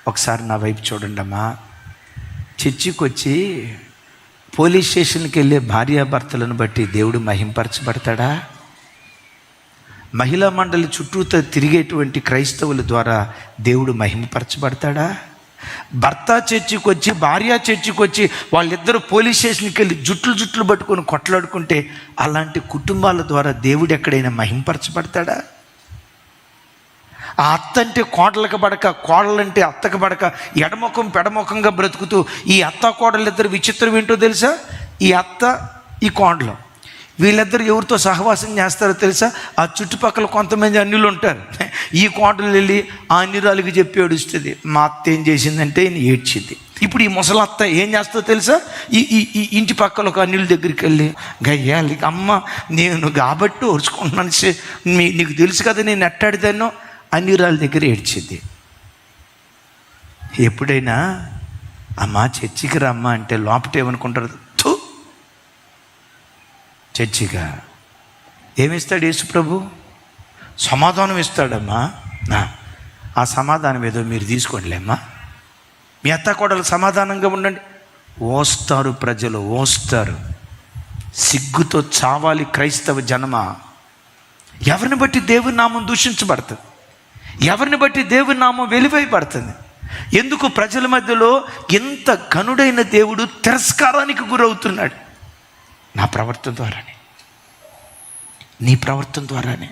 ఒకసారి నా వైపు చూడండి అమ్మా. చర్చికి వచ్చి పోలీస్ స్టేషన్కి వెళ్ళే భార్యాభర్తలను బట్టి దేవుడు మహింపరచబడతాడా? మహిళా మండలి చుట్టూతో తిరిగేటువంటి క్రైస్తవుల ద్వారా దేవుడు మహిమపరచబడతాడా? భర్త చర్చికి వచ్చి భార్య చర్చికి వచ్చి వాళ్ళిద్దరూ పోలీస్ స్టేషన్కి వెళ్ళి జుట్లు పట్టుకొని కొట్లాడుకుంటే అలాంటి కుటుంబాల ద్వారా దేవుడు ఎక్కడైనా మహింపరచబడతాడా? ఆ అత్త అంటే కోడలకు పడక, కోడలంటే అత్తకు పడక, ఎడముఖం పెడముఖంగా బ్రతుకుతూ ఈ అత్త కోడలిద్దరు విచిత్రం ఏంటో తెలుసా? ఈ అత్త ఈ కోడలు వీళ్ళిద్దరు ఎవరితో సహవాసం చేస్తారో తెలుసా? ఆ చుట్టుపక్కల కొంతమంది అన్యులు ఉంటారు. ఈ కోటలు వెళ్ళి ఆ అన్యురాలకి చెప్పి ఏడుస్తుంది. మా అత్త ఏం చేసిందంటే ఏడ్చింది. ఇప్పుడు ఈ ముసలత్త ఏం చేస్తుందో తెలుసా? ఈ ఇంటి పక్కల ఒక అన్యుల దగ్గరికి వెళ్ళి, గయ్యాలి అమ్మ నేను కాబట్టి ఓర్చుకుంటున్నాను, నీకు తెలుసు కదా నేను ఎట్టాడిదానో, అన్యురాల దగ్గర ఏడ్చింది. ఎప్పుడైనా అమ్మ చర్చికి రమ్మ అంటే లోపట ఏమనుకుంటారు? చర్చిగా ఏమిస్తాడు యేసు ప్రభు? సమాధానం ఇస్తాడమ్మా. ఆ సమాధానం ఏదో మీరు తీసుకోండిలేమ్మా. మీ అత్త కోడలు సమాధానంగా ఉండండి. ఓస్తారు ప్రజలు, ఓస్తారు. సిగ్గుతో చావాలి క్రైస్తవ జనమా. ఎవరిని బట్టి దేవుని నామం దూషించబడుతుంది, ఎవరిని బట్టి దేవుని నామం వెలివేయబడుతుంది. ఎందుకు ప్రజల మధ్యలో ఎంత ఘనుడైన దేవుడు తిరస్కారానికి గురవుతున్నాడు? నా ప్రవర్తన ద్వారానే, నీ ప్రవర్తన ద్వారానే,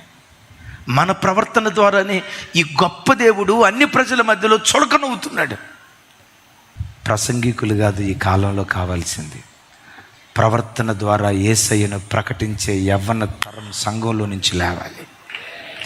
మన ప్రవర్తన ద్వారానే ఈ గొప్ప దేవుడు అన్ని ప్రజల మధ్యలో చులకనవుతున్నాడు. ప్రసంగికులు కాదు ఈ కాలంలో కావాల్సింది, ప్రవర్తన ద్వారా యేసయ్యను ప్రకటించే యవ్వన తరం సంఘంలో నుంచి లేవాలి.